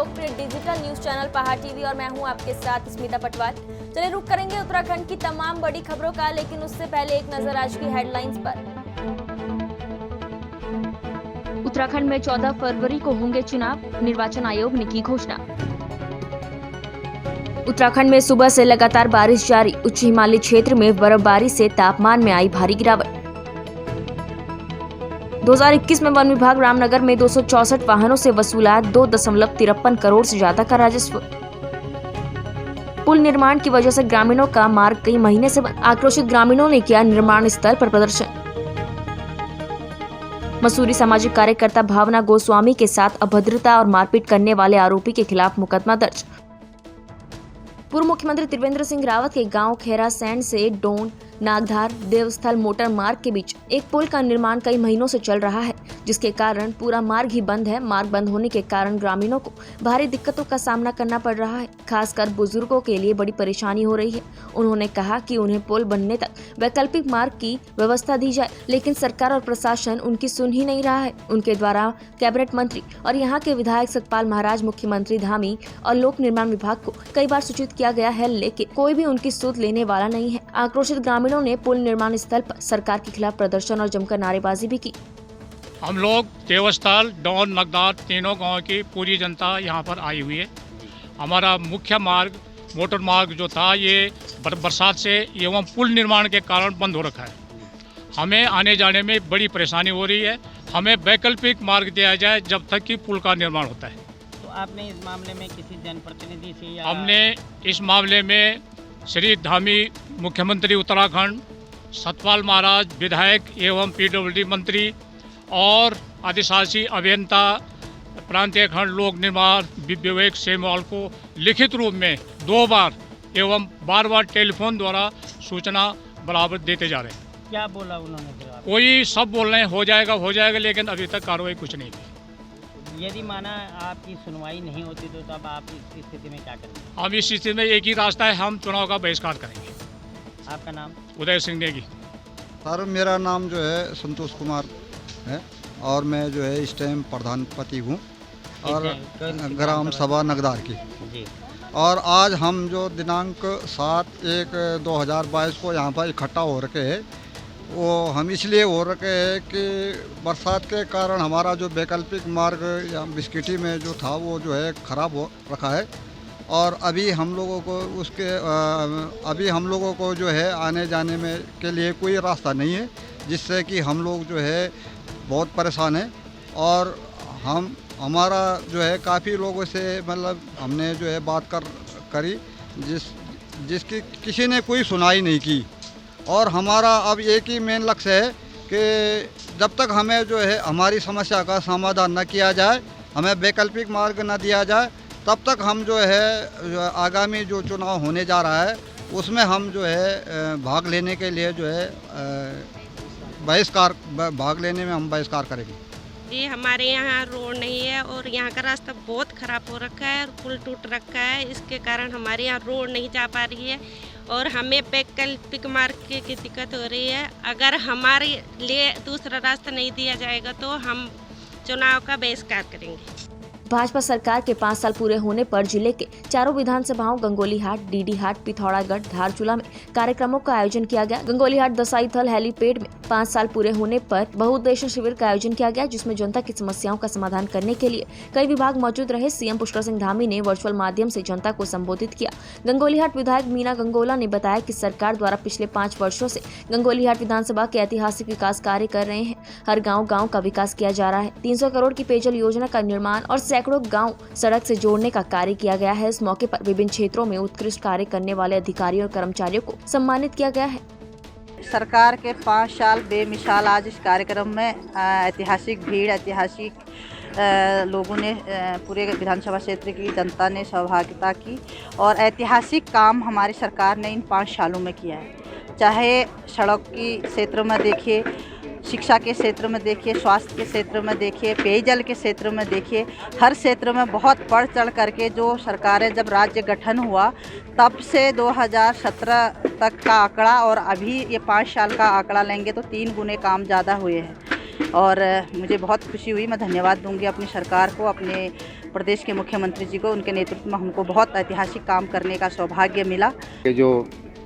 लोकप्रिय digital news channel पहाड़ TV और मैं हूं आपके साथ स्मिता पटवार। चलिए रुक करेंगे उत्तराखंड की तमाम बड़ी खबरों का, लेकिन उससे पहले एक नजर आज की हेडलाइंस पर। उत्तराखंड में 14 फरवरी को होंगे चुनाव, निर्वाचन आयोग ने की घोषणा। उत्तराखंड में सुबह से लगातार बारिश जारी, उच्च हिमालयी क्षेत्र में बर्फबारी से तापमान में आई भारी गिरावट। 2021 में वन विभाग रामनगर में 264 वाहनों से वसूला 2.53 करोड़ से ज्यादा का राजस्व। पुल निर्माण की वजह से ग्रामीणों का मार्ग कई महीने से बंद, आक्रोशित ग्रामीणों ने किया निर्माण स्थल पर प्रदर्शन। मसूरी सामाजिक कार्यकर्ता भावना गोस्वामी के साथ अभद्रता और मारपीट करने वाले आरोपी के खिलाफ मुकदमा दर्ज। पूर्व मुख्यमंत्री त्रिवेंद्र सिंह रावत के गांव खेरासैंण से डोन नागधार देवस्थल मोटर मार्ग के बीच एक पुल का निर्माण कई महीनों से चल रहा है, जिसके कारण पूरा मार्ग ही बंद है। मार्ग बंद होने के कारण ग्रामीणों को भारी दिक्कतों का सामना करना पड़ रहा है, खासकर बुजुर्गों के लिए बड़ी परेशानी हो रही है। उन्होंने कहा कि उन्हें पुल बनने तक वैकल्पिक मार्ग की व्यवस्था दी जाए, लेकिन सरकार और प्रशासन उनकी सुन ही नहीं रहा है। उनके द्वारा कैबिनेट मंत्री और यहाँ के विधायक सतपाल महाराज, मुख्यमंत्री धामी और लोक निर्माण विभाग को कई बार सूचित किया गया है, लेकिन कोई भी उनकी सुध लेने वाला नहीं है। आक्रोशित ग्रामीणों ने पुल निर्माण स्थल पर सरकार के खिलाफ प्रदर्शन और जमकर नारेबाजी भी की। हम लोग देवस्थल, डोन, नगदार तीनों गांव की पूरी जनता यहाँ पर आई हुई है। हमारा मुख्य मार्ग मोटर मार्ग जो था ये बरसात से एवं पुल निर्माण के कारण बंद हो रखा है। हमें आने जाने में बड़ी परेशानी हो रही है। हमें वैकल्पिक मार्ग दिया जाए जब तक कि पुल का निर्माण होता है। तो आपने इस मामले में किसी जनप्रतिनिधि से या हमने इस मामले में श्री धामी मुख्यमंत्री उत्तराखंड, सतपाल महाराज विधायक एवं पीडब्ल्यूडी मंत्री और अधिशासी अभियंता प्रांतीय खंड लोक निर्माण विवेक सेमवाल को लिखित रूप में 2 बार एवं बार टेलीफोन द्वारा सूचना बराबर देते जा रहे हैं। क्या बोला उन्होंने फिर आपको? कोई सब बोल रहे हैं हो जाएगा, लेकिन अभी तक कार्रवाई कुछ नहीं की। यदि माना आपकी सुनवाई नहीं होती तो तब आप इस स्थिति में क्या करेंगे? हम इस स्थिति में एक ही रास्ता है, हम चुनाव का बहिष्कार करेंगे। आपका नाम? उदय सिंह नेगी। सर मेरा नाम जो है संतोष कुमार है और मैं जो है इस टाइम प्रधानपति हूँ और ग्राम सभा नगदार की जी। और आज हम जो दिनांक 7/1/2022 को यहाँ पर इकट्ठा हो रखे हैं, वो हम इसलिए हो रखे हैं कि बरसात के कारण हमारा जो वैकल्पिक मार्ग या बिस्किटी में जो था वो जो है ख़राब हो रखा है और अभी हम लोगों को जो है आने जाने में के लिए कोई रास्ता नहीं है, जिससे कि हम लोग जो है बहुत परेशान हैं। और हमारा जो है काफ़ी लोगों से मतलब हमने जो है बात करी जिसकी किसी ने कोई सुनाई नहीं की। और हमारा अब एक ही मेन लक्ष्य है कि जब तक हमें जो है हमारी समस्या का समाधान न किया जाए, हमें वैकल्पिक मार्ग न दिया जाए, तब तक हम जो है आगामी जो चुनाव होने जा रहा है उसमें हम जो है भाग लेने के लिए जो है भाग लेने में हम बहिष्कार करेंगे। जी, हमारे यहाँ रोड नहीं है और यहाँ का रास्ता बहुत ख़राब हो रखा है और पुल टूट रखा है। इसके कारण हमारे यहाँ रोड नहीं जा पा रही है और हमें वैकल्पिक मार्ग की दिक्कत हो रही है। अगर हमारे लिए दूसरा रास्ता नहीं दिया जाएगा तो हम चुनाव का बहिष्कार करेंगे। भाजपा सरकार के 5 साल पूरे होने पर जिले के चारों विधानसभाओं गंगोलीहाट, डीडीहाट, पिथौरागढ़, धारचूला में कार्यक्रमों का आयोजन किया गया। गंगोलीहाट दसाईथल हेलीपैड में 5 साल पूरे होने पर बहुउद्देशीय शिविर का आयोजन किया गया, जिसमें जनता की समस्याओं का समाधान करने के लिए कई विभाग मौजूद रहे। सीएम पुष्कर सिंह धामी ने वर्चुअल माध्यम से जनता को संबोधित किया। गंगोलीहाट विधायक मीना गंगोला ने बताया कि सरकार द्वारा पिछले 5 वर्षों से गंगोलीहाट विधानसभा के ऐतिहासिक विकास कार्य कर रहे हैं। हर गाँव का विकास किया जा रहा है। 300 करोड़ की पेयजल योजना का निर्माण और सैकड़ों गांव सड़क से जोड़ने का कार्य किया गया है। इस मौके पर विभिन्न क्षेत्रों में उत्कृष्ट कार्य करने वाले अधिकारियों और कर्मचारियों को सम्मानित किया गया है। सरकार के 5 साल बेमिसाल आज इस कार्यक्रम में ऐतिहासिक भीड़, ऐतिहासिक लोगों ने, पूरे विधानसभा क्षेत्र की जनता ने सहभागिता की और ऐतिहासिक काम हमारी सरकार ने इन 5 सालों में किया है। चाहे सड़क की क्षेत्र में देखिए, शिक्षा के क्षेत्र में देखिए, स्वास्थ्य के क्षेत्र में देखिए, पेयजल के क्षेत्र में देखिए, हर क्षेत्र में बहुत बढ़ चढ़ करके जो सरकारें जब राज्य गठन हुआ तब से 2017 तक का आंकड़ा और अभी ये 5 साल का आंकड़ा लेंगे तो 3 गुने काम ज़्यादा हुए हैं। और मुझे बहुत खुशी हुई। मैं धन्यवाद दूंगी अपनी सरकार को, अपने प्रदेश के मुख्यमंत्री जी को, उनके नेतृत्व में हमको बहुत ऐतिहासिक काम करने का सौभाग्य मिला। ये जो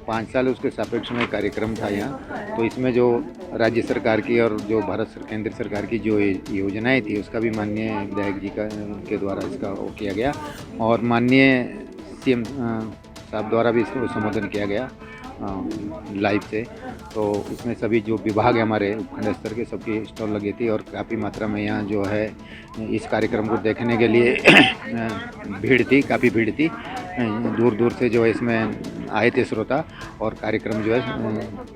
5 साल उसके सापेक्ष में कार्यक्रम था यहाँ, तो इसमें जो राज्य सरकार की और जो केंद्र सरकार की जो योजनाएं थी उसका भी माननीय विधायक जी के द्वारा इसका वो किया गया और माननीय सीएम साहब द्वारा भी इसको संबोधन किया गया लाइव से। तो इसमें सभी जो विभाग है हमारे उपखंड स्तर के सबकी स्टॉल लगी थी और काफ़ी मात्रा में यहाँ जो है इस कार्यक्रम को देखने के लिए भीड़ थी, काफ़ी भीड़ थी। दूर दूर से जो है इसमें आए थे श्रोता और कार्यक्रम जो है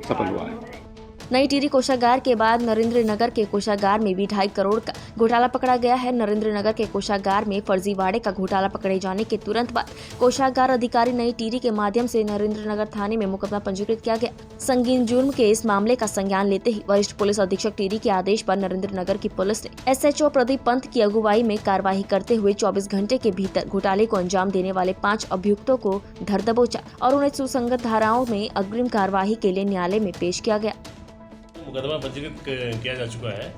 सफल हुआ है। नई टिहरी कोषागार के बाद नरेंद्र नगर के कोषागार में भी 2.5 करोड़ का घोटाला पकड़ा गया है। नरेंद्र नगर के कोषागार में फर्जीवाड़े का घोटाला पकड़े जाने के तुरंत बाद कोषागार अधिकारी नई टिहरी के माध्यम से नरेंद्र नगर थाने में मुकदमा पंजीकृत किया गया। संगीन जुर्म के इस मामले का संज्ञान लेते ही वरिष्ठ पुलिस अधीक्षक टिहरी के आदेश पर नरेंद्र नगर की पुलिस ने SHO प्रदीप पंत की अगुवाई में कार्यवाही करते हुए 24 घंटे के भीतर घोटाले को अंजाम देने वाले 5 अभियुक्तों को धर दबोचा और उन्हें सुसंगत धाराओं में अग्रिम कार्यवाही के लिए न्यायालय में पेश किया गया। मुकदमा पंजीकृत किया जा चुका है।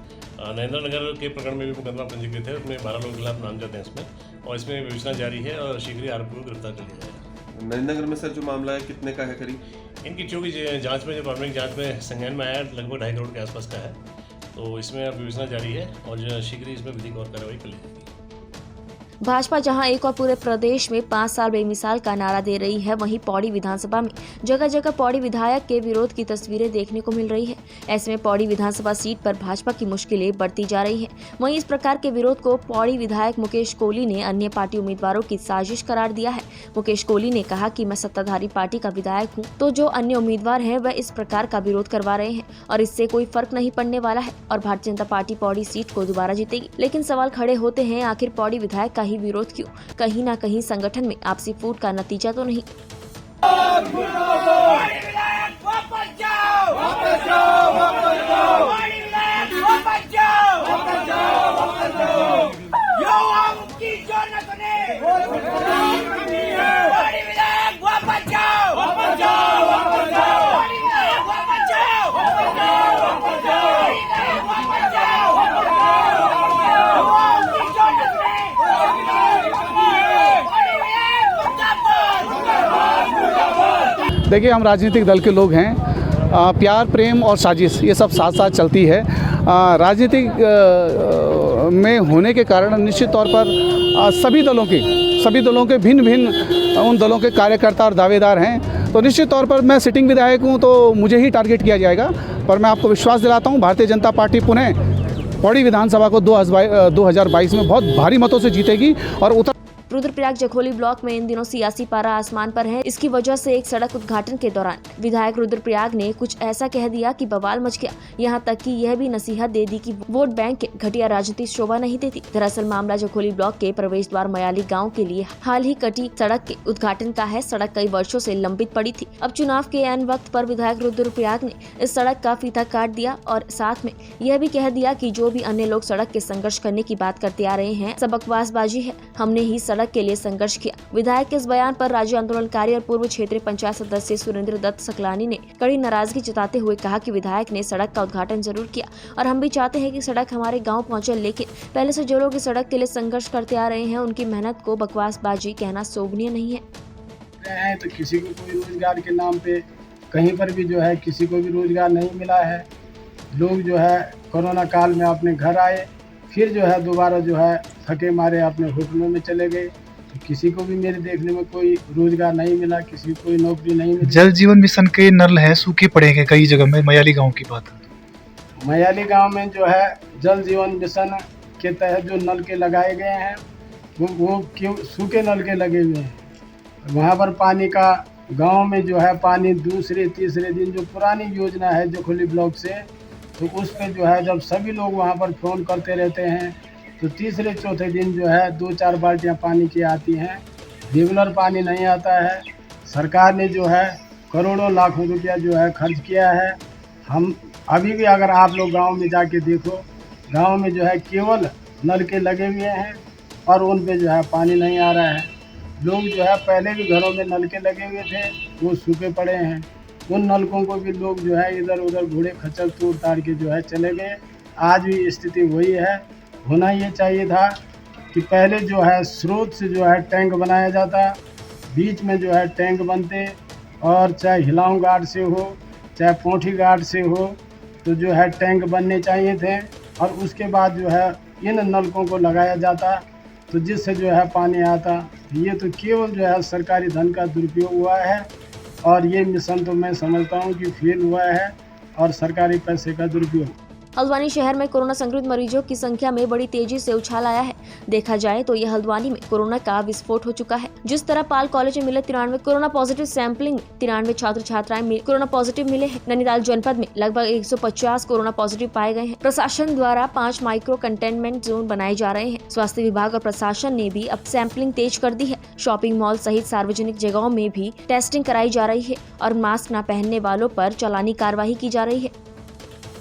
नरेंद्र नगर के प्रकरण में भी मुकदमा पंजीकृत है, उसमें 12 लोगों के खिलाफ नामजद हैं इसमें और इसमें विवेचना जारी है और शीघ्र ही आरोपी को गिरफ्तार कर लिया जाएगा। नरेंद्र नगर में सर जो मामला है कितने का है करीब? इनकी चूंकि जांच में जो प्राथमिक जांच में संज्ञान में आया लगभग 2.5 करोड़ के आसपास का है, तो इसमें अब विवेचना जारी है और शीघ्र ही इसमें विधिक और कार्रवाई कर ली जाएगी। भाजपा जहां एक और पूरे प्रदेश में 5 साल बेमिसाल का नारा दे रही है, वहीं पौड़ी विधानसभा में जगह जगह पौड़ी विधायक के विरोध की तस्वीरें देखने को मिल रही है। ऐसे में पौड़ी विधानसभा सीट पर भाजपा की मुश्किलें बढ़ती जा रही हैं। वहीं इस प्रकार के विरोध को पौड़ी विधायक मुकेश कोहली ने अन्य पार्टी उम्मीदवारों की साजिश करार दिया है। मुकेश कोहली ने कहा कि मैं सत्ताधारी पार्टी का विधायक हूँ, तो जो अन्य उम्मीदवार है वह इस प्रकार का विरोध करवा रहे हैं और इससे कोई फर्क नहीं पड़ने वाला है और भारतीय जनता पार्टी पौड़ी सीट को दोबारा जीतेगी। लेकिन सवाल खड़े होते हैं, आखिर पौड़ी विधायक का ही विरोध क्यों? कहीं ना कहीं संगठन में आपसी फूट का नतीजा तो नहीं? देखिए, हम राजनीतिक दल के लोग हैं। प्यार, प्रेम और साजिश ये सब साथ साथ चलती है। राजनीतिक में होने के कारण निश्चित तौर पर सभी दलों के भिन्न भिन्न उन दलों के कार्यकर्ता और दावेदार हैं। तो निश्चित तौर पर मैं सिटिंग विधायक हूं तो मुझे ही टारगेट किया जाएगा, पर मैं आपको विश्वास दिलाता हूं भारतीय जनता पार्टी पुनः पौड़ी विधानसभा को 2022 में बहुत भारी मतों से जीतेगी। और रुद्रप्रयाग जखोली ब्लॉक में इन दिनों सियासी पारा आसमान पर है। इसकी वजह से एक सड़क उद्घाटन के दौरान विधायक रुद्रप्रयाग ने कुछ ऐसा कह दिया कि बवाल मच गया। यहां तक कि यह भी नसीहत दे दी कि वोट बैंक के घटिया राजनीति शोभा नहीं देती। दरअसल मामला जखोली ब्लॉक के प्रवेश द्वार मयाली गाँव के लिए हाल ही कटी सड़क के उद्घाटन का है। सड़क कई वर्षों से लंबित पड़ी थी। अब चुनाव के ऐन वक्त पर विधायक रुद्रप्रयाग ने इस सड़क का फीता काट दिया और साथ में यह भी कह दिया कि जो भी अन्य लोग सड़क के संघर्ष करने की बात करते आ रहे हैं सब बकवासबाजी है, हमने ही सड़क के लिए संघर्ष किया। विधायक के इस बयान पर राज्य आंदोलनकारी और पूर्व क्षेत्रीय पंचायत सदस्य सुरेंद्र दत्त सकलानी ने कड़ी नाराजगी जताते हुए कहा कि विधायक ने सड़क का उद्घाटन जरूर किया और हम भी चाहते हैं कि सड़क हमारे गांव पहुंचे, लेकिन पहले से जो लोग इस सड़क के लिए संघर्ष करते आ रहे हैं उनकी मेहनत को बकवासबाजी कहना शोभनीय नहीं है। तो किसी को कोई रोजगार के नाम पे कहीं पर भी जो है किसी को भी रोजगार नहीं मिला है। लोग जो है कोरोना काल में अपने घर आए, फिर जो है दोबारा जो है थके मारे अपने होटलों में चले गए। तो किसी को भी मेरे देखने में कोई रोजगार नहीं मिला, किसी को कोई नौकरी नहीं मिली। जल जीवन मिशन के नल है सूखे पड़े हैं कई जगह में। मयाली गांव की बात है, मयाली गांव में जो है जल जीवन मिशन के तहत जो नल के लगाए गए हैं वो क्यों सूखे नल के लगे हुए हैं। वहाँ पर पानी का गांव में जो है पानी दूसरे तीसरे दिन जो पुरानी योजना है जखोली ब्लॉक से, तो उस पर जो है जब सभी लोग वहाँ पर फ़ोन करते रहते हैं तो तीसरे चौथे दिन जो है 2-4 बाल्टियाँ पानी की आती हैं, रेगुलर पानी नहीं आता है। सरकार ने जो है करोड़ों लाखों रुपया जो है खर्च किया है। हम अभी भी अगर आप लोग गांव में जाके देखो, गांव में जो है केवल नल के लगे हुए हैं और उन पे जो है पानी नहीं आ रहा है। लोग जो है पहले भी घरों में नल के लगे हुए थे, वो सूखे पड़े हैं। उन नलकों को भी लोग जो है इधर उधर घोड़े खच्चर तोड़ ताड़ के जो है चले गए। आज भी स्थिति वही है। होना ये चाहिए था कि पहले जो है स्रोत से जो है टैंक बनाया जाता, बीच में जो है टैंक बनते, और चाहे हिलाऊं घाट से हो चाहे पोंठी घाट से हो, तो जो है टैंक बनने चाहिए थे। और उसके बाद जो है इन नलकों को लगाया जाता, तो जिससे जो है पानी आता। ये तो केवल जो है सरकारी धन का दुरुपयोग हुआ है, और ये मिशन तो मैं समझता हूँ कि फेल हुआ है और सरकारी पैसे का दुरुपयोग। हल्द्वानी शहर में कोरोना संक्रमित मरीजों की संख्या में बड़ी तेजी से उछाल आया है। देखा जाए तो यह हल्द्वानी में कोरोना का विस्फोट हो चुका है। जिस तरह पाल कॉलेज में मिले 93 कोरोना पॉजिटिव सैंपलिंग, 93 छात्र छात्राएं में कोरोना पॉजिटिव मिले हैं। नैनीताल जनपद में लगभग 150 कोरोना पॉजिटिव पाए गए हैं। प्रशासन द्वारा 5 माइक्रो कंटेनमेंट जोन बनाए जा रहे हैं। स्वास्थ्य विभाग और प्रशासन ने भी अब सैंपलिंग तेज कर दी है। शॉपिंग मॉल सहित सार्वजनिक जगहों में भी टेस्टिंग कराई जा रही है और मास्क न पहनने वालों पर चालानी कार्रवाई की जा रही है।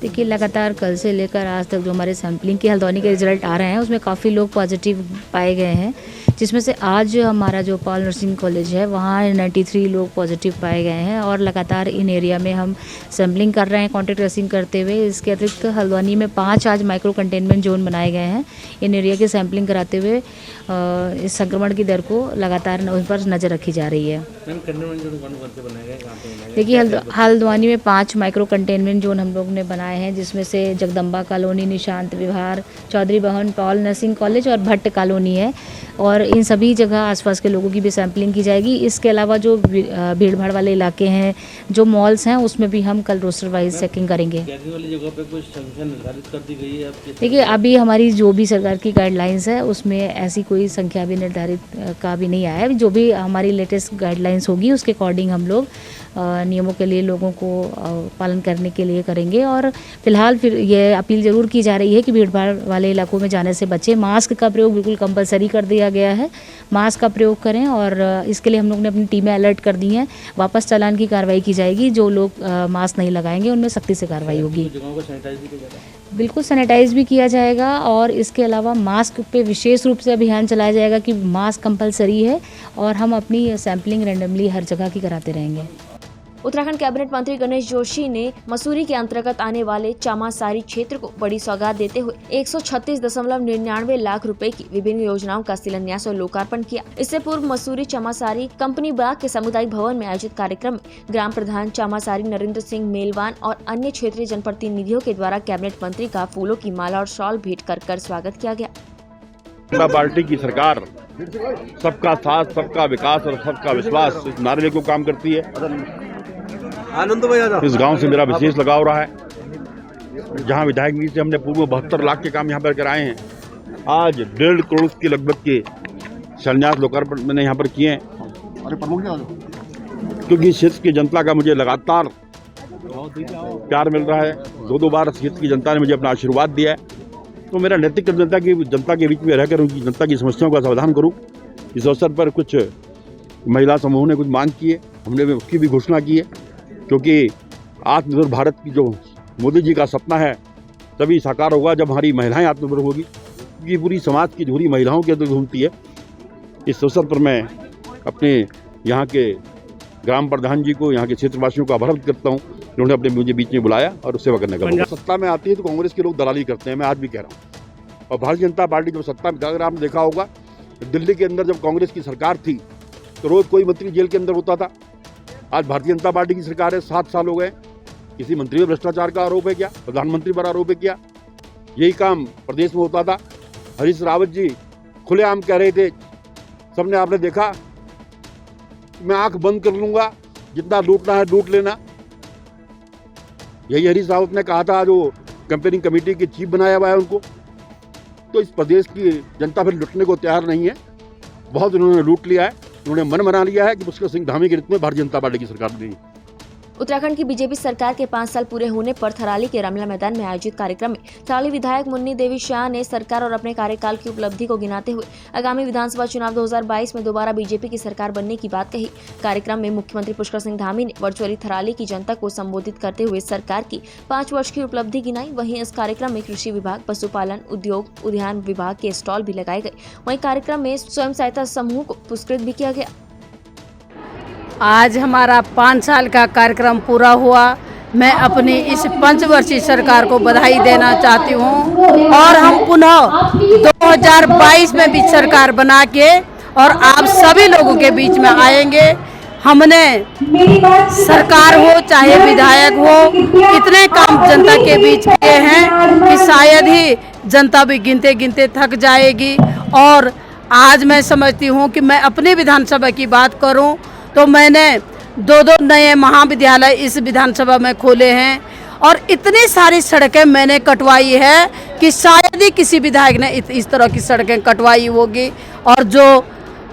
देखिए, लगातार कल से लेकर आज तक जो हमारे सैम्पलिंग के हल्द्वानी के रिजल्ट आ रहे हैं उसमें काफ़ी लोग पॉजिटिव पाए गए हैं, जिसमें से आज हमारा जो पॉल नर्सिंग कॉलेज है वहाँ 93 लोग पॉजिटिव पाए गए हैं। और लगातार इन एरिया में हम सैम्पलिंग कर रहे हैं कॉन्टैक्ट ट्रेसिंग करते हुए। इसके अतिरिक्त हल्द्वानी में 5 आज माइक्रो कंटेनमेंट जोन बनाए गए हैं। इन एरिया की सैम्पलिंग कराते हुए इस संक्रमण की दर को लगातार उन पर नज़र रखी जा रही है। देखिए, हल्द्वानी में 5 माइक्रो कंटेनमेंट जोन हम लोग ने बनाए हैं, जिसमें से जगदम्बा कॉलोनी, निशांत विहार, चौधरी बहन, पॉल नर्सिंग कॉलेज और भट्ट कॉलोनी है। और इन सभी जगह आसपास के लोगों की भी सैंपलिंग की जाएगी। इसके अलावा जो भीड़ भाड़ वाले इलाके हैं, जो मॉल्स हैं, उसमें भी हम कल रोस्टर वाइज चेकिंग करेंगे। वाली जगह पे कुछ संख्या निर्धारित कर दी गई है? देखिए, अभी हमारी जो भी सरकार की गाइडलाइंस है उसमें ऐसी कोई संख्या भी निर्धारित का भी नहीं आया है। जो भी हमारी लेटेस्ट गाइडलाइंस होगी उसके अकॉर्डिंग हम लोग नियमों के लिए लोगों को पालन करने के लिए करेंगे। और फिलहाल फिर ये अपील ज़रूर की जा रही है कि भीड़ भाड़ वाले इलाकों में जाने से बचें। मास्क का प्रयोग बिल्कुल कंपलसरी कर दिया गया है। मास्क का प्रयोग करें और इसके लिए हम लोग ने अपनी टीमें अलर्ट कर दी हैं। वापस चालान की कार्रवाई की जाएगी। जो लोग मास्क नहीं लगाएंगे उनमें सख्ती से कार्रवाई होगी। बिल्कुल सैनिटाइज भी किया जाएगा और इसके अलावा मास्क पे विशेष रूप से अभियान चलाया जाएगा कि मास्क कंपलसरी है और हम अपनी सैंपलिंग रैंडमली हर जगह की कराते रहेंगे। उत्तराखंड कैबिनेट मंत्री गणेश जोशी ने मसूरी के अंतर्गत आने वाले चामासारी क्षेत्र को बड़ी सौगात देते हुए 136.99 लाख रुपए की विभिन्न योजनाओं का शिलान्यास और लोकार्पण किया। इससे पूर्व मसूरी चामासारी कंपनी बाग के सामुदायिक भवन में आयोजित कार्यक्रम में ग्राम प्रधान चामासारी नरेंद्र सिंह मेलवान और अन्य क्षेत्रीय जनप्रतिनिधियों के द्वारा कैबिनेट मंत्री का फूलों की माला और शॉल भेंट कर स्वागत किया गया। पार्टी की सरकार सबका साथ, सबका विकास और सबका विश्वास इस नारे लेकर काम करती है। इस गांव से मेरा विशेष लगाव रहा है, जहां विधायक जी से हमने पूर्व 72 लाख के काम यहां पर कराए हैं। आज 1.5 करोड़ के लगभग के शिलान्यास लोकार्पण मैंने यहां पर किए हैं, क्योंकि क्षेत्र की जनता का मुझे लगातार प्यार मिल रहा है। 2 बार क्षेत्र की जनता ने मुझे अपना आशीर्वाद दिया है, तो मेरा नैतिक कर्तव्य जनता के बीच में रहकर उनकी जनता की समस्याओं का समाधान करूं। इस अवसर पर कुछ महिला समूह ने कुछ मांग की है, हमने उसकी भी घोषणा की है, क्योंकि आत्मनिर्भर भारत की जो मोदी जी का सपना है तभी साकार होगा जब हमारी महिलाएं आत्मनिर्भर होगी, क्योंकि पूरी समाज की धुरी महिलाओं के अंदर घूमती है। इस अवसर पर मैं अपने यहाँ के ग्राम प्रधान जी को, यहाँ के क्षेत्रवासियों को आभार करता हूँ, उन्होंने अपने मुझे बीच में बुलाया और सेवा करने का। सत्ता में आती है तो कांग्रेस के लोग दलाली करते हैं, मैं आज भी कह रहा हूँ। और भारतीय जनता पार्टी जब सत्ता में, अगर आपने देखा होगा दिल्ली के अंदर जब कांग्रेस की सरकार थी तो रोज कोई मंत्री जेल के अंदर होता था। आज भारतीय जनता पार्टी की सरकार है, 7 साल हो गए, किसी मंत्री पर भ्रष्टाचार का आरोप है क्या? प्रधानमंत्री पर आरोप है क्या? यही काम प्रदेश में होता था। हरीश रावत जी खुलेआम कह रहे थे, सबने आपने देखा, मैं आंख बंद कर लूंगा, जितना लूटना है लूट लेना। यही हरीश रावत ने कहा था, जो कंपेयरिंग कमेटी के चीफ बनाया हुआ है उनको। तो इस प्रदेश की जनता फिर लूटने को तैयार नहीं है। बहुत उन्होंने लूट लिया है, उन्होंने मन बना लिया है कि पुष्कर सिंह धामी के रूप में भारतीय जनता पार्टी की सरकार बनी। उत्तराखंड की बीजेपी सरकार के 5 साल पूरे होने पर थराली के रामला मैदान में आयोजित कार्यक्रम में थराली विधायक मुन्नी देवी शाह ने सरकार और अपने कार्यकाल की उपलब्धि को गिनाते हुए आगामी विधानसभा चुनाव 2022 में दोबारा बीजेपी की सरकार बनने की बात कही। कार्यक्रम में मुख्यमंत्री पुष्कर सिंह धामी ने वर्चुअली थराली की जनता को संबोधित करते हुए सरकार की 5 वर्ष की उपलब्धि गिनाई। वहीं इस कार्यक्रम में कृषि विभाग, पशुपालन, उद्योग, उद्यान विभाग के स्टॉल भी लगाए गए। वहीं कार्यक्रम में स्वयं सहायता समूह को पुरस्कृत भी किया गया। आज हमारा 5 साल का कार्यक्रम पूरा हुआ। मैं अपनी इस 5 वर्षीय सरकार को बधाई देना चाहती हूँ और हम पुनः 2022 में भी सरकार बना के और आप सभी लोगों के बीच में आएंगे। हमने सरकार हो चाहे विधायक हो इतने काम जनता के बीच किए हैं कि शायद ही जनता भी गिनते गिनते थक जाएगी। और आज मैं समझती हूँ कि मैं अपनी विधानसभा की बात करूँ तो मैंने 2 नए महाविद्यालय इस विधानसभा में खोले हैं और इतनी सारी सड़कें मैंने कटवाई है कि शायद ही किसी विधायक ने इस तरह की सड़कें कटवाई होगी। और जो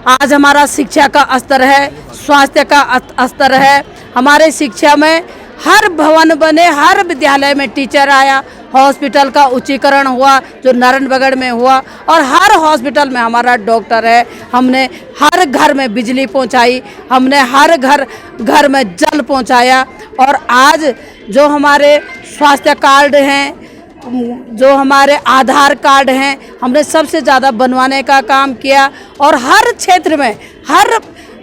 आज हमारा शिक्षा का स्तर है, स्वास्थ्य का स्तर है, हमारे शिक्षा में हर भवन बने, हर विद्यालय में टीचर आया, हॉस्पिटल का उच्चीकरण हुआ जो नारायणगढ़ में हुआ और हर हॉस्पिटल में हमारा डॉक्टर है। हमने हर घर में बिजली पहुंचाई, हमने हर घर में जल पहुंचाया और आज जो हमारे स्वास्थ्य कार्ड हैं, जो हमारे आधार कार्ड हैं, हमने सबसे ज़्यादा बनवाने का काम किया और हर क्षेत्र में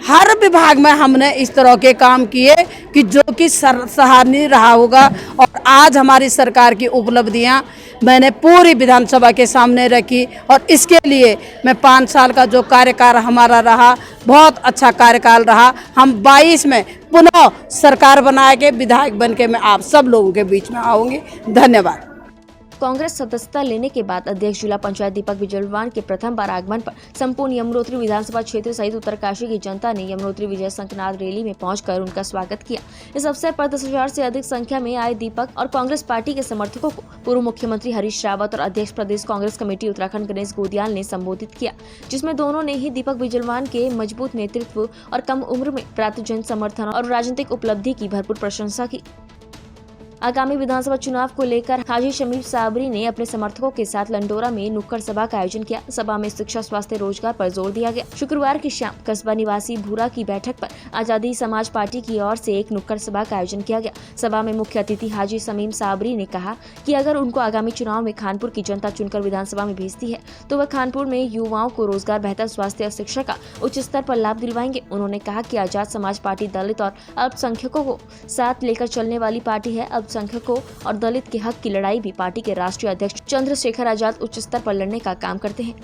हर विभाग में हमने इस तरह के काम किए कि जो कि सराहनीय रहा होगा। और आज हमारी सरकार की उपलब्धियां मैंने पूरी विधानसभा के सामने रखी और इसके लिए मैं 5 साल का जो कार्यकाल हमारा रहा बहुत अच्छा कार्यकाल रहा। हम 22 में पुनः सरकार बना के विधायक बन के मैं आप सब लोगों के बीच में आऊँगी। धन्यवाद। कांग्रेस सदस्यता लेने के बाद अध्यक्ष जिला पंचायत दीपक बिजलवान के प्रथम बार आगमन पर संपूर्ण यमुनोत्री विधानसभा क्षेत्र सहित उत्तरकाशी की जनता ने यमुनोत्री विजय संकनाद रैली में पहुंचकर उनका स्वागत किया। इस अवसर पर 10,000 से अधिक संख्या में आए दीपक और कांग्रेस पार्टी के समर्थकों को पूर्व मुख्यमंत्री हरीश रावत और अध्यक्ष प्रदेश कांग्रेस कमेटी उत्तराखंड गणेश गोदियाल ने संबोधित किया, जिसमें दोनों ने ही दीपक बिजलवान के मजबूत नेतृत्व और कम उम्र में प्राप्त जन समर्थन और राजनीतिक उपलब्धि की भरपूर प्रशंसा की। आगामी विधानसभा चुनाव को लेकर हाजी शमीम साबरी ने अपने समर्थकों के साथ लंडोरा में नुक्कड़ सभा का आयोजन किया। सभा में शिक्षा, स्वास्थ्य, रोजगार पर जोर दिया गया। शुक्रवार की शाम कस्बा निवासी भूरा की बैठक पर आजादी समाज पार्टी की ओर से एक नुक्कड़ सभा का आयोजन किया गया। सभा में मुख्य अतिथि हाजी शमीम साबरी ने कहा कि अगर उनको आगामी चुनाव में खानपुर की जनता चुनकर विधानसभा में भेजती है तो वह खानपुर में युवाओं को रोजगार, बेहतर स्वास्थ्य और शिक्षा का उच्च स्तर पर लाभ दिलवाएंगे। उन्होंने कहा कि आजाद समाज पार्टी दलित और अल्पसंख्यकों को साथ लेकर चलने वाली पार्टी है। अल्पसंख्यकों और दलित के हक की लड़ाई भी पार्टी के राष्ट्रीय अध्यक्ष चंद्रशेखर आजाद उच्च स्तर पर लड़ने का काम करते हैं।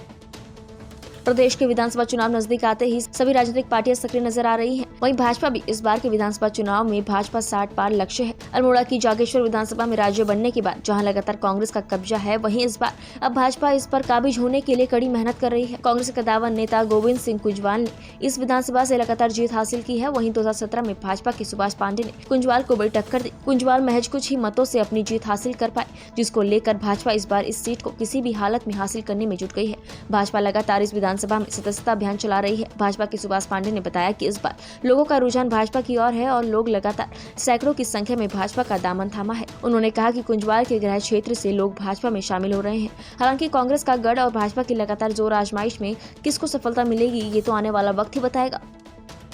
प्रदेश के विधानसभा चुनाव नजदीक आते ही सभी राजनीतिक पार्टियां सक्रिय नजर आ रही हैं। वहीं भाजपा भी इस बार के विधानसभा चुनाव में भाजपा 60 पार लक्ष्य है। अल्मोड़ा की जागेश्वर विधानसभा में राज्य बनने के बाद जहां लगातार कांग्रेस का कब्जा है, वहीं इस बार अब भाजपा इस पर काबिज होने के लिए कड़ी मेहनत कर रही है। कांग्रेस के कद्दावर नेता गोविंद सिंह कुंजवाल ने इस विधानसभा से लगातार जीत हासिल की है। वहीं 2017 में भाजपा के सुभाष पांडे ने कुंजवाल को बड़ी टक्कर दी। कुंजवाल महज कुछ ही मतों से अपनी जीत हासिल कर पाए, जिसको लेकर भाजपा इस बार इस सीट को किसी भी हालत में हासिल करने में जुट गई है। भाजपा लगातार इस विधानसभा में सदस्यता अभियान चला रही है। भाजपा के सुभाष पांडे ने बताया कि इस बार लोगों का रुझान भाजपा की ओर है और लोग लगातार सैकड़ों की संख्या में भाजपा का दामन थामा है। उन्होंने कहा कि कुंजवाल के गृह क्षेत्र से लोग भाजपा में शामिल हो रहे हैं। हालांकि कांग्रेस का गढ़ और भाजपा की लगातार जोर आजमाइश में किसको सफलता मिलेगी, ये तो आने वाला वक्त ही बताएगा।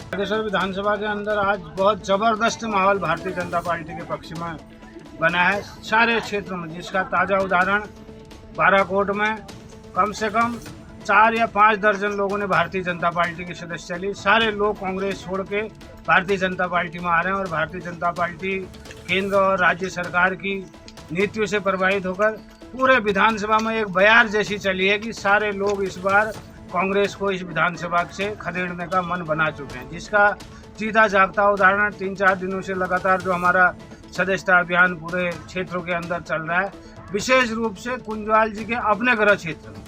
जागेश्वर विधानसभा के अंदर आज बहुत जबरदस्त माहौल भारतीय जनता पार्टी के पक्ष में बना है सारे क्षेत्रों में, जिसका ताज़ा उदाहरण बाराकोट में कम से कम 4 या 5 दर्जन लोगों ने भारतीय जनता पार्टी की सदस्यता ली। सारे लोग कांग्रेस छोड़ के भारतीय जनता पार्टी में आ रहे हैं और भारतीय जनता पार्टी केंद्र और राज्य सरकार की नीतियों से प्रभावित होकर पूरे विधानसभा में एक बयार जैसी चली है कि सारे लोग इस बार कांग्रेस को इस विधानसभा से खदेड़ने का मन बना चुके हैं, जिसका जीता जागता उदाहरण 3-4 दिनों से लगातार जो हमारा सदस्यता अभियान पूरे क्षेत्रों के अंदर चल रहा है। विशेष रूप से कुंजवाल जी के अपने गृह क्षेत्र में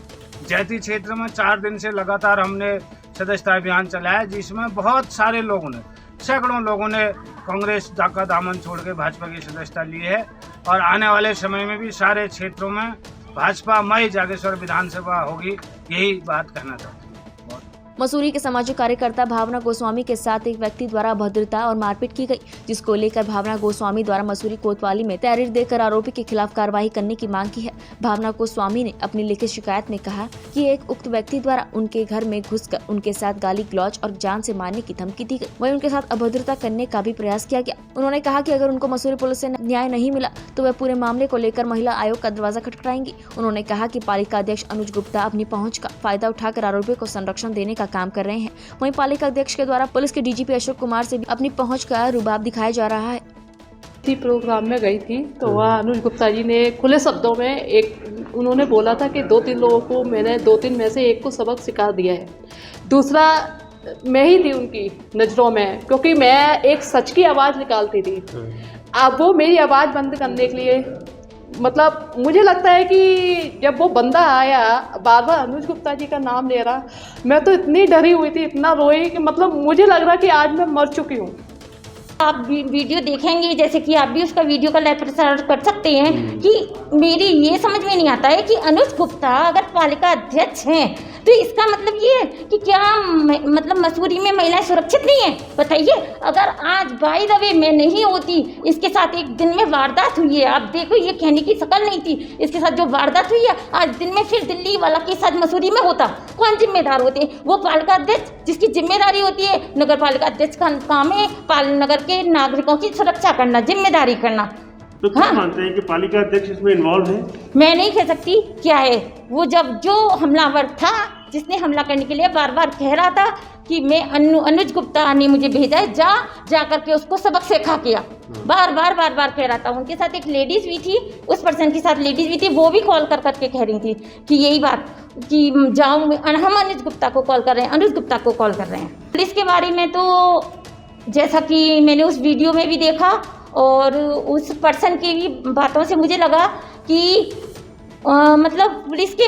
जैती क्षेत्र में 4 दिन से लगातार हमने सदस्यता अभियान चलाया, जिसमें बहुत सारे लोगों ने, सैकड़ों लोगों ने कांग्रेस का दामन छोड़ के भाजपा की सदस्यता ली है और आने वाले समय में भी सारे क्षेत्रों में भाजपा मई जागेश्वर विधानसभा होगी, यही बात कहना चाहता हूँ। मसूरी के सामाजिक कार्यकर्ता भावना गोस्वामी के साथ एक व्यक्ति द्वारा अभद्रता और मारपीट की गई, जिसको लेकर भावना गोस्वामी द्वारा मसूरी कोतवाली में तहरीर देकर आरोपी के खिलाफ कार्रवाई करने की मांग की है। भावना गोस्वामी ने अपनी लिखित शिकायत में कहा कि एक उक्त व्यक्ति द्वारा उनके घर में घुसकर उनके साथ गाली गलौज और जान से मारने की धमकी दी गई, वहीं उनके साथ अभद्रता करने का भी प्रयास किया गया। उन्होंने कहा कि अगर उनको मसूरी पुलिस से न्याय नहीं मिला तो वह पूरे मामले को लेकर महिला आयोग का दरवाजा खटखटाएंगी। उन्होंने कहा कि पालिका अध्यक्ष अनुज गुप्ता अपनी पहुँच का फायदा उठाकर आरोपियों को संरक्षण देने का काम कर रहे हैं। वहीं पालिका अध्यक्ष के द्वारा पुलिस के डीजीपी अशोक कुमार से भी अपनी पहुंच का रुबाब दिखाया जा रहा है। थी प्रोग्राम में गई थी, तो वहाँ अनुज गुप्ता जी ने खुले शब्दों में उन्होंने बोला था कि 2-3 लोगों को मैंने 2-3 में से एक को सबक सिखा दिया है। दूसरा मैं ही थी उनकी नज़रों में, क्योंकि मैं एक सच की आवाज़ निकालती थी। अब वो मेरी आवाज़ बंद करने के लिए, मतलब मुझे लगता है कि जब वो बंदा आया बार बार अनुज गुप्ता जी का नाम ले रहा, मैं तो इतनी डरी हुई थी, इतना रोई कि मतलब मुझे लग रहा कि आज मैं मर चुकी हूँ। आप वीडियो देखेंगे, जैसे कि आप भी उसका वीडियो का लाइव प्रसारण कर सकते हैं, कि मेरी ये समझ में नहीं आता है कि अनुज गुप्ता अगर पालिका अध्यक्ष हैं तो इसका मतलब ये है कि क्या मतलब मसूरी में महिलाएं सुरक्षित नहीं है? बताइए। अगर आज बाय द वे मैं नहीं होती, इसके साथ एक दिन में वारदात हुई है, आप देखो ये कहने की शक्ल नहीं थी, इसके साथ जो वारदात हुई है आज दिन में फिर दिल्ली वाला के साथ मसूरी में होता, कौन जिम्मेदार होते? वो पालिका अध्यक्ष, जिसकी जिम्मेदारी होती है, नगर पालिका अध्यक्ष का काम है नगर के नागरिकों की सुरक्षा करना, जिम्मेदारी करना। तो क्या मानते हैं कि पालिका अध्यक्ष इसमें इन्वॉल्व है? मैं नहीं कह सकती क्या है वो। जब जो हमलावर था, जिसने हमला करने के लिए बार बार कह रहा था कि मैं अनुज गुप्ता ने मुझे भेजा है, जा करके उसको सबक सिखा किया, बार बार कह रहा था। उनके साथ एक लेडीज भी थी, उस पर्सन के साथ लेडीज भी थी, वो भी कॉल कर करके कह रही थी कि यही बात कि जाओ, हम अनुज गुप्ता को कॉल कर रहे हैं, अनुज गुप्ता को कॉल कर रहे हैं। पुलिस के बारे में तो जैसा कि मैंने उस वीडियो में भी देखा और उस पर्सन की भी बातों से मुझे लगा कि मतलब पुलिस के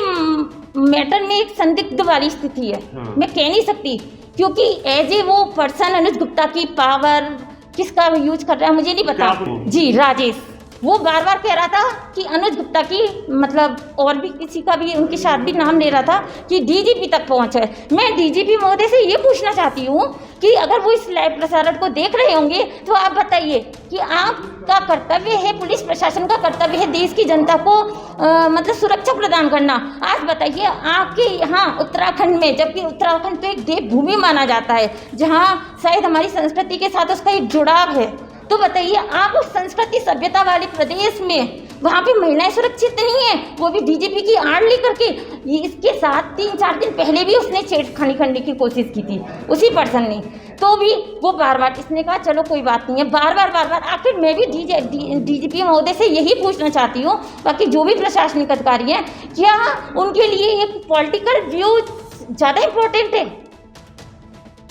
मैटर में एक संदिग्ध वाली स्थिति है। मैं कह नहीं सकती, क्योंकि एज ए वो पर्सन अनुज गुप्ता की पावर किसका यूज कर रहा है मुझे नहीं पता। जी राजेश, वो बार बार कह रहा था कि अनुज गुप्ता की, मतलब और भी किसी का भी उनके साथ भी नाम ले रहा था कि डीजीपी तक पहुंच है। मैं डीजीपी महोदय से ये पूछना चाहती हूँ कि अगर वो इस लाइव प्रसारण को देख रहे होंगे तो आप बताइए कि आपका कर्तव्य है, पुलिस प्रशासन का कर्तव्य है देश की जनता को मतलब सुरक्षा प्रदान करना। आज बताइए आपके यहाँ उत्तराखंड में, जबकि उत्तराखंड तो एक देवभूमि माना जाता है, जहाँ शायद हमारी संस्कृति के साथ उसका एक जुड़ाव है, तो बताइए आप उस संस्कृति सभ्यता वाले प्रदेश में वहाँ पे महिलाएं सुरक्षित नहीं है, वो भी डीजीपी की आड़ लेकर के। इसके साथ 3-4 दिन पहले भी उसने छेड़खानी करने की कोशिश की थी उसी पर्सन ने, तो भी वो बार बार, इसने कहा चलो कोई बात नहीं है, बार बार आखिर मैं भी डीजीपी महोदय से यही पूछना चाहती हूँ, बाकी जो भी प्रशासनिक अधिकारी हैं, क्या उनके लिए एक पॉलिटिकल व्यू ज़्यादा इम्पोर्टेंट है?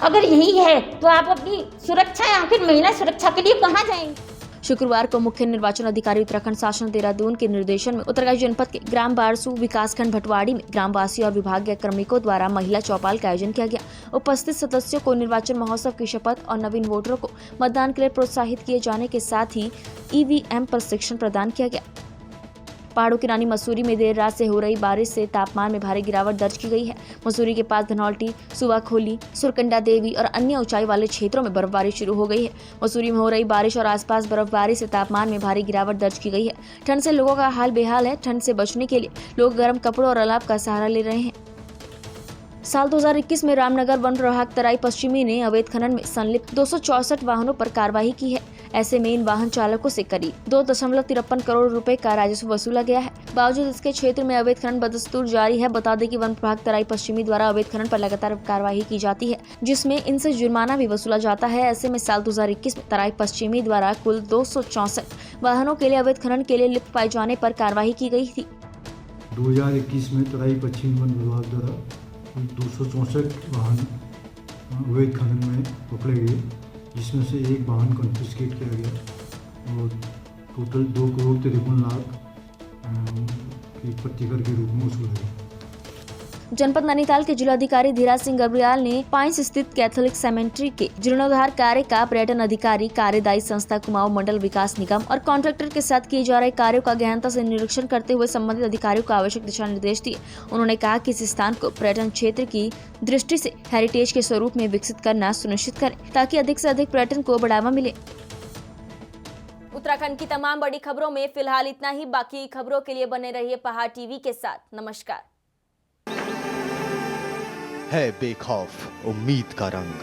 अगर यही है तो आप अपनी सुरक्षा, आखिर महिला सुरक्षा के लिए कहाँ जाएंगे? शुक्रवार को मुख्य निर्वाचन अधिकारी उत्तराखंड शासन देहरादून के निर्देशन में उत्तरकाशी जनपद के ग्राम बारसू विकासखंड भटवाड़ी में ग्रामवासी और विभागीय कर्मिकों द्वारा महिला चौपाल का आयोजन किया गया। उपस्थित सदस्यों को निर्वाचन महोत्सव की शपथ और नवीन वोटरों को मतदान के लिए प्रोत्साहित किए जाने के साथ ही ईवीएम प्रशिक्षण प्रदान किया गया। पहाड़ों की रानी मसूरी में देर रात से हो रही बारिश से तापमान में भारी गिरावट दर्ज की गई है। मसूरी के पास धनौल्टी, सुवाखोली, सुरकंडा देवी और अन्य ऊंचाई वाले क्षेत्रों में बर्फबारी शुरू हो गई है। मसूरी में हो रही बारिश और आसपास बर्फबारी से तापमान में भारी गिरावट दर्ज की गई है। ठंड से लोगों का हाल बेहाल है। ठंड से बचने के लिए लोग गर्म कपड़ों और अलाव का सहारा ले रहे हैं। साल 2021 में रामनगर वन प्रभाग तराई पश्चिमी ने अवैध खनन में संलिप्त 264 वाहनों पर कार्रवाई की है। ऐसे में इन वाहन चालकों से करीब 2.53 करोड़ रुपए का राजस्व वसूला गया है। बावजूद इसके क्षेत्र में अवैध खनन बदस्तूर जारी है। बता दें कि वन प्रभाग तराई पश्चिमी द्वारा अवैध खनन पर लगातार कार्रवाई की जाती है, जिसमें इनसे जुर्माना भी वसूला जाता है। ऐसे में साल 2021 में तराई पश्चिमी द्वारा कुल 264 वाहनों के लिए अवैध खनन के लिए लिप्त पाए जाने पर कार्रवाई की गई थी। 2021 में तराई पश्चिमी वन विभाग द्वारा 264 वाहन अवैध खनन में पकड़े गए, जिसमें से एक वाहन कॉन्फिस्केट किया गया और टोटल 2,53 लाख की प्रतिकर के रूप में वसूला गया। जनपद नैनीताल के जिलाधिकारी धीराज सिंह गर्ब्याल ने पाइंस स्थित कैथोलिक सेमेंट्री के जीर्णोद्धार कार्य का पर्यटन अधिकारी, कार्यदायी संस्था कुमाऊं मंडल विकास निगम और कॉन्ट्रैक्टर के साथ किए जा रहे कार्यों का गहनता से निरीक्षण करते हुए संबंधित अधिकारियों को आवश्यक दिशा निर्देश दिए। उन्होंने कहा कि इस स्थान को पर्यटन क्षेत्र की दृष्टि से हेरिटेज के स्वरूप में विकसित करना सुनिश्चित करें, ताकि अधिक से अधिक पर्यटन को बढ़ावा मिले। उत्तराखंड की तमाम बड़ी खबरों में फिलहाल इतना ही। बाकी खबरों के लिए बने रहिए पहाड़ टीवी के साथ। नमस्कार। है बेखौफ उम्मीद का रंग।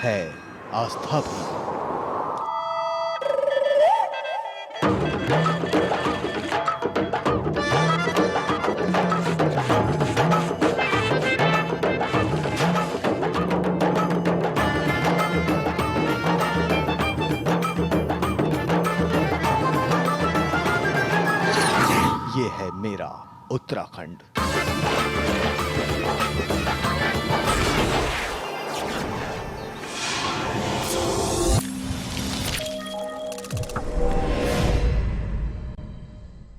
है आस्था भी। खेरा, उत्तराखंड।